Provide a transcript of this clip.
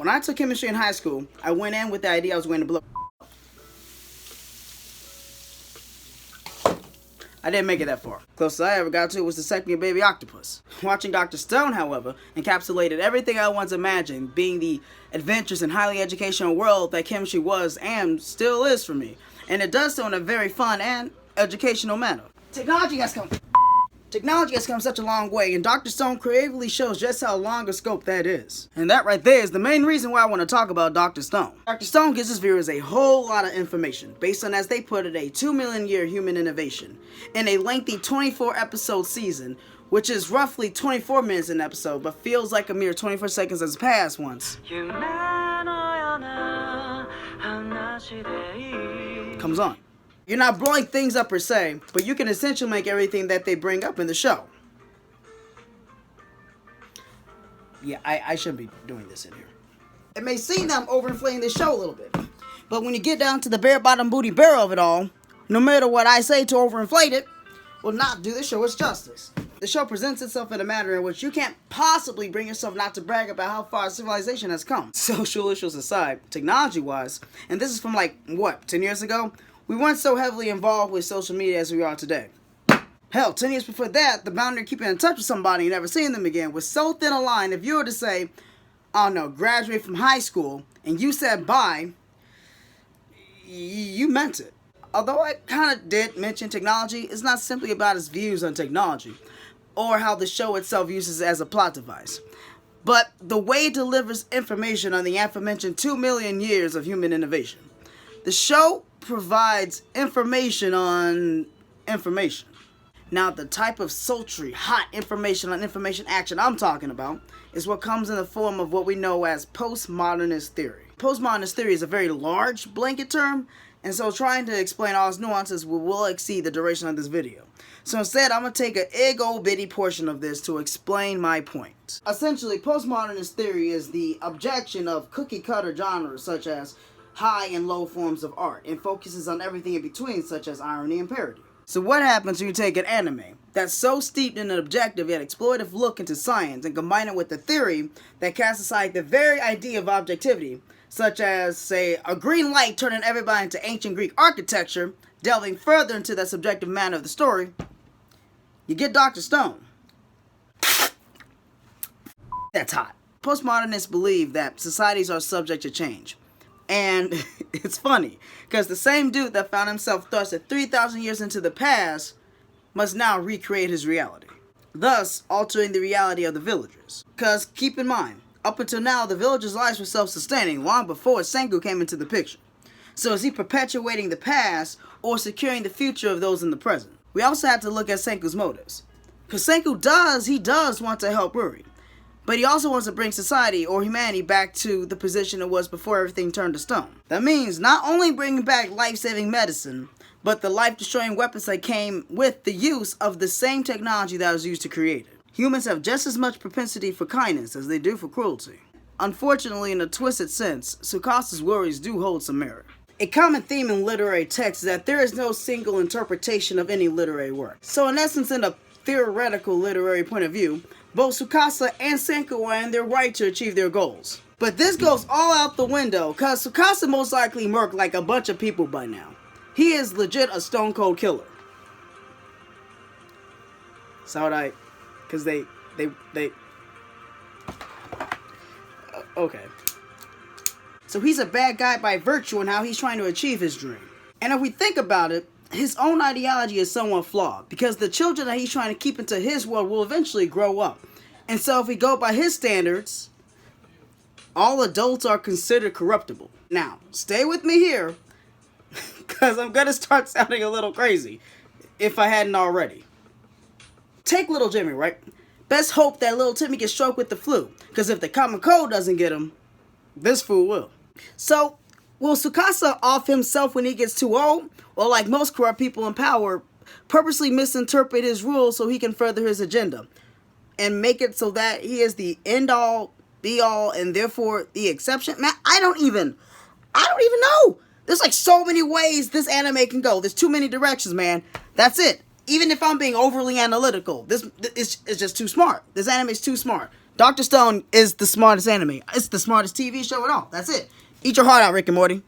When I took chemistry in high school, I went in with the idea I was going to blow. I didn't make it that far. Closest I ever got to was dissecting a baby octopus. Watching Dr. Stone, however, encapsulated everything I once imagined being the adventurous and highly educational world that chemistry was and still is for me. And it does so in a very fun and educational manner. Technology has come such a long way, and Dr. Stone creatively shows just how long a scope that is. And that right there is the main reason why I want to talk about Dr. Stone. Dr. Stone gives his viewers a whole lot of information, based on, as they put it, a 2 million year human innovation, in a lengthy 24 episode season, which is roughly 24 minutes an episode, but feels like a mere 24 seconds has passed once. Comes on. You're not blowing things up per se, but you can essentially make everything that they bring up in the show. Yeah, I shouldn't be doing this in here. It may seem that I'm overinflating this show a little bit, but when you get down to the bare bottom booty barrel of it all, no matter what I say to overinflate it, will not do the show its justice. The show presents itself in a manner in which you can't possibly bring yourself not to brag about how far civilization has come. Social issues aside, technology-wise, and this is from 10 years ago? We weren't so heavily involved with social media as we are today. Hell, 10 years before that, the boundary of keeping in touch with somebody and never seeing them again was so thin a line. If you were to say, I don't know, graduate from high school, and you said bye, you meant it. Although I kind of did mention technology, it's not simply about its views on technology, or how the show itself uses it as a plot device, but the way it delivers information on the aforementioned 2 million years of human innovation. The show provides information on information. Now, the type of sultry, hot information on information action I'm talking about is what comes in the form of what we know as postmodernist theory. Postmodernist theory is a very large blanket term, and so trying to explain all its nuances will exceed the duration of this video. So instead, I'm going to take a big old bitty portion of this to explain my point. Essentially, postmodernist theory is the objection of cookie cutter genres such as high and low forms of art, and focuses on everything in between, such as irony and parody. So what happens when you take an anime that's so steeped in an objective yet exploitative look into science and combine it with the theory that casts aside the very idea of objectivity, such as, say, a green light turning everybody into ancient Greek architecture, delving further into that subjective manner of the story, you get Dr. Stone. That's hot. Postmodernists believe that societies are subject to change. And it's funny, because the same dude that found himself thrusted 3,000 years into the past must now recreate his reality, thus altering the reality of the villagers. Because keep in mind, up until now, the villagers' lives were self-sustaining long before Senku came into the picture. So is he perpetuating the past or securing the future of those in the present? We also have to look at Senku's motives. Because Senku does want to help Ruri. But he also wants to bring society or humanity back to the position it was before everything turned to stone. That means not only bringing back life-saving medicine, but the life-destroying weapons that came with the use of the same technology that was used to create it. Humans have just as much propensity for kindness as they do for cruelty. Unfortunately, in a twisted sense, Tsukasa's worries do hold some merit. A common theme in literary texts is that there is no single interpretation of any literary work. So in essence, in a theoretical literary point of view, both Tsukasa and Senku are in their right to achieve their goals. But this goes all out the window, cause Tsukasa most likely murked like a bunch of people by now. He is legit a stone cold killer. So cause they okay. So he's a bad guy by virtue in how he's trying to achieve his dream. And if we think about it, his own ideology is somewhat flawed, because the children that he's trying to keep into his world will eventually grow up. And so if we go by his standards, all adults are considered corruptible. Now, stay with me here, because I'm going to start sounding a little crazy, if I hadn't already. Take little Jimmy, right? Best hope that little Timmy gets stroked with the flu, because if the common cold doesn't get him, this fool will. So, will Tsukasa off himself when he gets too old? Or like most corrupt people in power, purposely misinterpret his rules so he can further his agenda? And make it so that he is the end-all, be-all, and therefore the exception? Man, I don't even know! There's like so many ways this anime can go. There's too many directions, man. That's it. Even if I'm being overly analytical, this is just too smart. This anime is too smart. Dr. Stone is the smartest anime. It's the smartest TV show at all. That's it. Eat your heart out, Rick and Morty.